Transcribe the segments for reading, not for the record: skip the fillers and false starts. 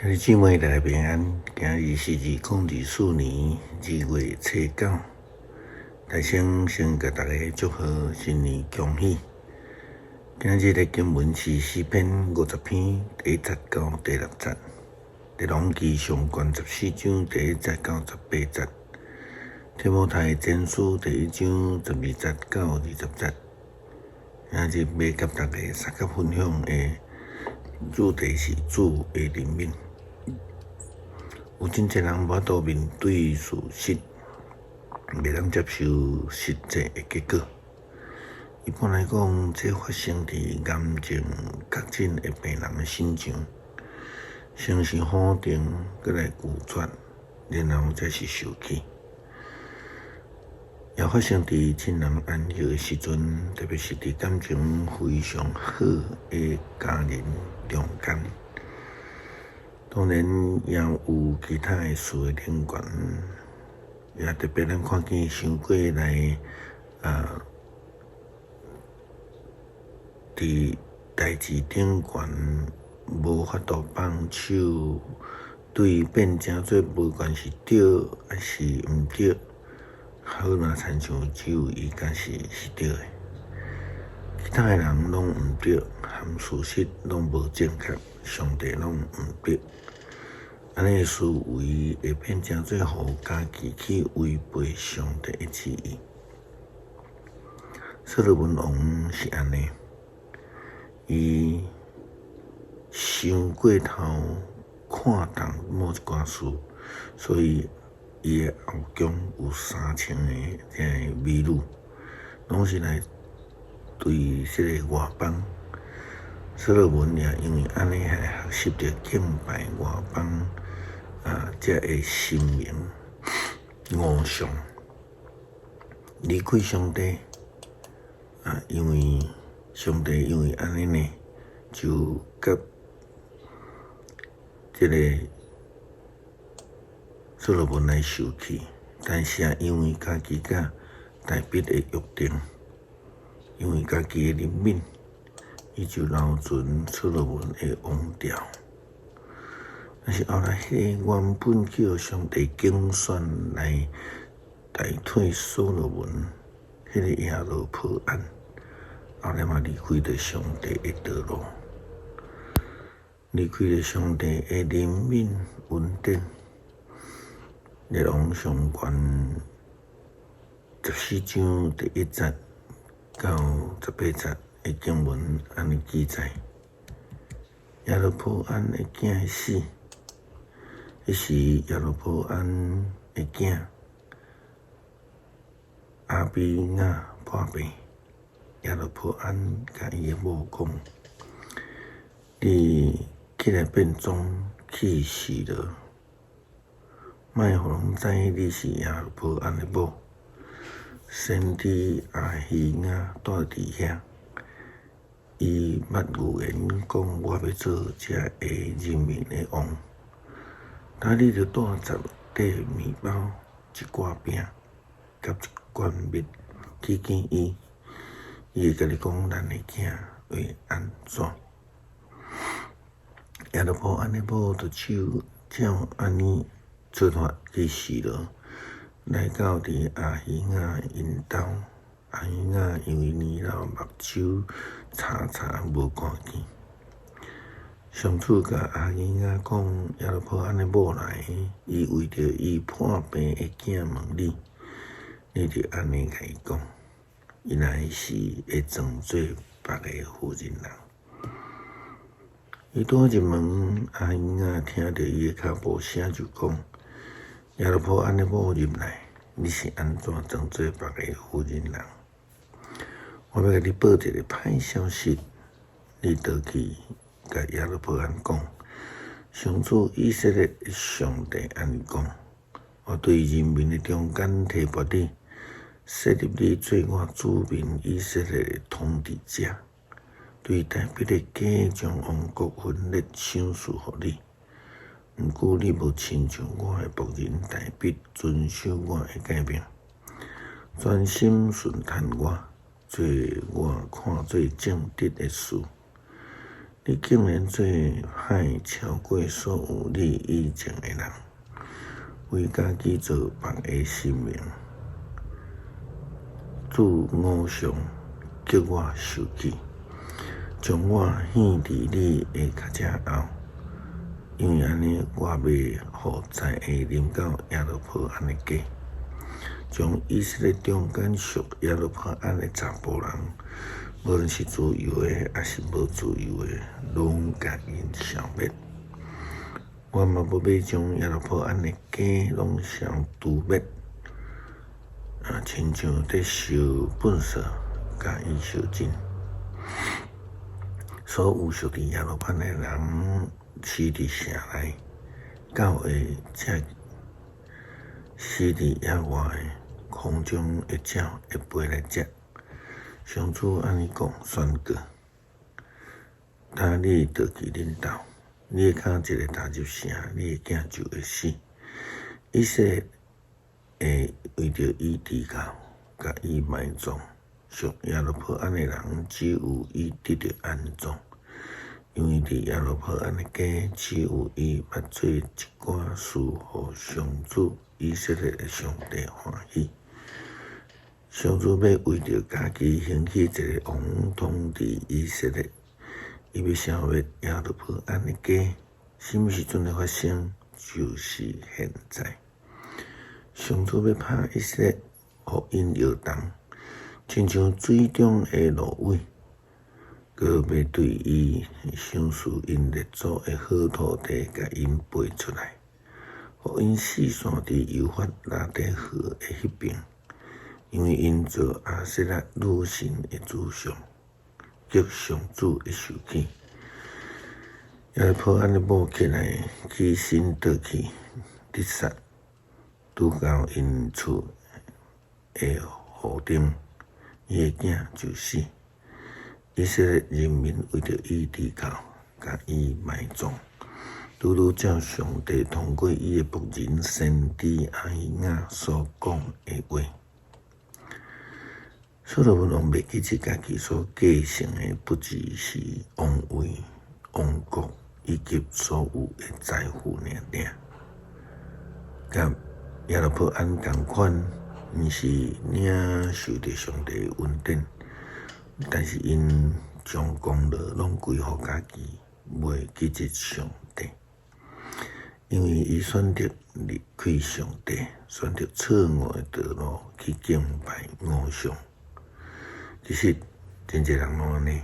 兄弟姊妹，大家平安。今日是2024年2月初9，大先甲大家祝贺新年恭喜。今日的经文是诗篇50篇第1节到第6节，列王记上卷14章第1节到18节，提摩太前书第1章12节到20节。今日要甲大家三角分享的主题是主的怜悯。有真侪人无法度面对事实，袂当接受实际的结果。一般来讲，这发生伫癌症确诊的病人的身上，先是否定，再来拒绝，然后才是受气。也发生伫亲人安息的时阵，特别是伫感情非常好的家人中间。当然也有其他的事的连贯，也特别咱看见伤过来伫代志顶悬无法度放手，对辩证做无管是对还是毋对，好若亲像只有伊敢是对的，其他的人拢毋对，含事实拢无正确，上帝拢毋对。安尼思维会变成做互家己去违背上帝的旨意。所罗门王是安尼，伊想过头看重某一寡事，所以伊的后宫有3000个这样的美女，拢是来对这个外邦。所罗门也因为安尼还学习着敬拜外邦这个神明偶像，离开上帝因为上帝因为安尼呢，就甲这个所罗门来受气，但是也因为家己甲大卫的约定，因为家己的怜悯，伊就留存所罗门的王朝。但是后来，迄个原本叫上帝竞选来代替所罗门，迄个耶罗波安，后来嘛离开了上帝的道路，离开了上帝的怜悯恩典。列王上卷14章第1节到18节的经文安尼记载：耶罗波安的囝死。迄时耶罗波安的囝阿比亚破病，耶罗波安甲伊的某讲：“你起来变装去死了，莫互人知你是耶罗波安的某。先知阿希亚住伫遐，伊捌预言讲，我要做这个人民的王。那你就带10块面包、1寡饼，甲1罐蜜去见伊，伊会甲你讲咱的囝会安怎。耶罗波安的某就照安尼做法去死了，来到伫阿希亚因兜。阿希亚因为年老目睭查无看见。上主甲阿希亚讲，耶罗波安的某来，伊为着伊破病的囝问你，你就安尼甲伊讲，伊来是会装做别个妇人人。伊拄入门，阿希亚听着伊的脚步声就讲，耶罗波安的某入来，你是安怎装做别个妇人人？我要甲你报一个歹消息，你倒去甲耶罗波安讲，上主以色列的上帝安尼讲：我对人民的中间提拔你，设立你做我子民以色列的统治者，对大卫的家将王国分裂赏赐予你。毋过你无亲像我的仆人大卫，遵守我的诫命，专心顺从我，做我看做正直的事。你竟然做害超过所有你以前的人，为家己做别个性命，主我上，叫我受气，将我献伫你的脚趾后，因为安尼我袂互在下临到耶路伯安的家，将以色列中间属耶路伯安的查甫人，无论是自由的还是无自由的，拢甲因消灭。我嘛要将耶路伯安的家拢相诛灭，亲像在烧粪扫，甲伊烧尽。所有属伫耶路伯安的人，死伫城内，狗会食，死伫野外的空中的鸟会飞来食。上主安尼讲宣告：当你倒去恁兜，你的脚一个踏入城，你的囝就会死。以色列会为着伊低头，甲伊埋葬。属耶路伯安的人，只有伊得到安葬，因为伫耶路伯安的家，只有伊捌做一寡事，互上主以色列的上帝欢喜。上主要为着家己兴起一个王统治以色列，伊要消灭耶路伯安的家。什么时阵会发生？就是现在。上主要拍以色列，互因摇动，亲像水中的芦苇，佮要对伊赏赐因列祖的好土地，甲因背出来，互因四散伫幼发拉底河的迄边。因为因做亚舍拉女神的主上，激上主的受气。耶路伯安的某起来起身倒去，直杀，拄到因厝的河顶，伊的囝就死。以色列人民为着伊低头，甲伊埋葬，拄拄照上帝通过伊的仆人先知阿伊亚所讲的话。所罗门王袂记起家己所继承的，不只是王位、王国以及所有的财富尔，甲耶路伯安同款，因是领受着上帝的恩典，但是因将功劳拢归乎家己，袂记起上帝，因为伊选择离开上帝，选择错误的道路去敬拜偶像。其实，真侪人拢安尼，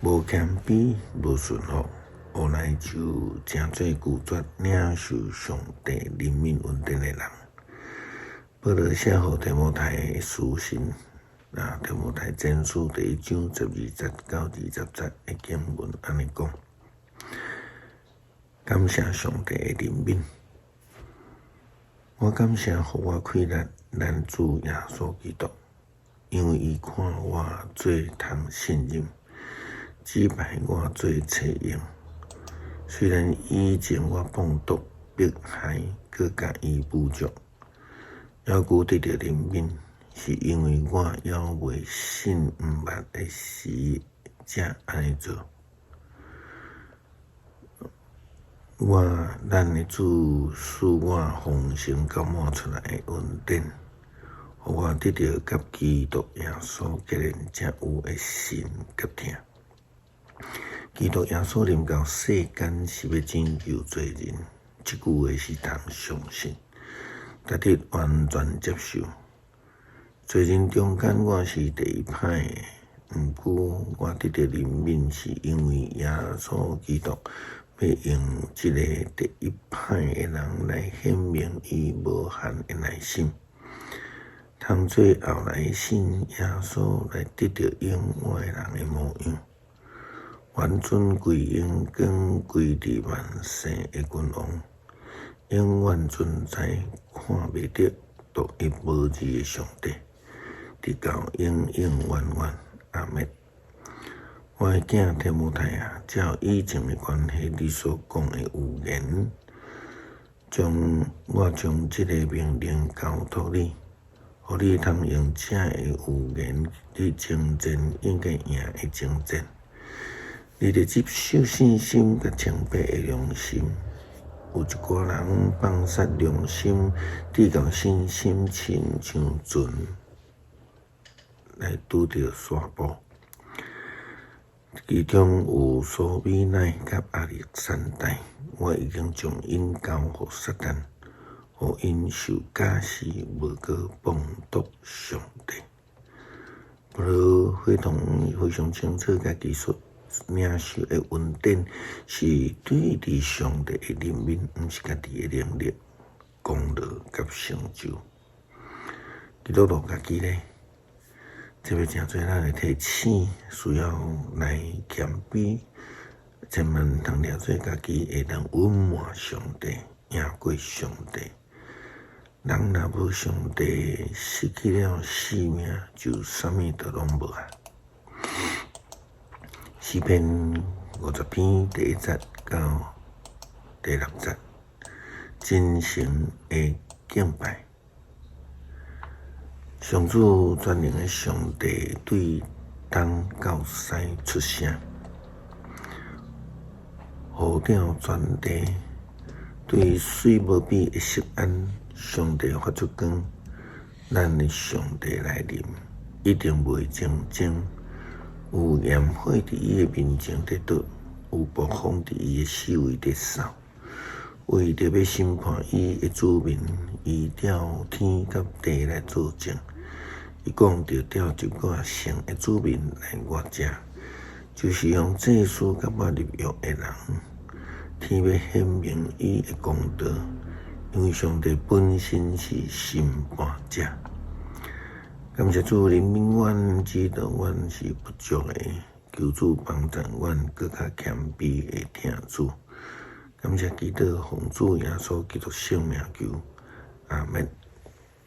无谦卑，无顺服，后来就真做拒绝领受上帝人民恩典的人。保罗写予提摩太的书信，提摩太前书第1章12节到20节的经文安尼讲：感谢上帝的怜悯，我感谢予我开力咱主耶稣基督。因为伊看我做通信任，指派我做册用。虽然以前我放毒迫害，佮甲伊侮辱，犹犹得到怜悯，是因为我还未信毋捌的时，才安尼做。咱的主使我丰盛交满出来的恩典。互我得到甲基督耶稣结连，才有的神甲听。基督耶稣临到世间是要拯救罪人，这句话是通相信，值得完全接受。罪人中间我是第一派的，毋过我得到怜悯，是因为耶稣基督要用这个第一派的人来显明伊无限的耐心。通做后来信耶稣来得到永远人的模样，完尊归荣，更归伫万世的君王，永远存在，看袂到独一无二的上帝，直到永永远远。阿们。我的囝提摩太啊，照以前的关系，你所讲的有言，我将这个命令交托你。互你通用这个有言去征战，应该赢的征战。你着接受信心甲谦卑的良心。有一寡人放杀良心，只讲信心亲像船来拄着沙堡，其中有苏美乃甲亚历山大。我已经将因交互撒旦，互因受假释，无过帮助上帝。保罗非常清楚，甲技术领袖的恩典是对伫上帝的怜悯，毋是家己的能力、功劳甲成就。基督徒家己咧，这要真侪咱的提醒，需要来谦卑。千万毋通了做家己会当隐瞒上帝，赢过上帝。人若无上帝，失去了性命，就啥物都拢无啊。诗篇50篇第1节到第6节，真诚的敬拜。上主全能的上帝对东到西出声。护长全地，对水无比的色安，上帝发出光，咱的上帝来临，一定袂争争。有炎火伫伊的面前得倒，有暴风伫伊的四围得扫。为着要审判伊的子民，伊调天甲地来作证。伊讲着调一寡圣的子民来我遮，就是用祭司甲我立约的人。天要显明伊的功德，因为上帝本身是审判者。感谢主怜悯阮，知道阮是不足的，求主帮助阮更较谦卑的听主。感谢基督奉主耶稣基督圣名求，阿门。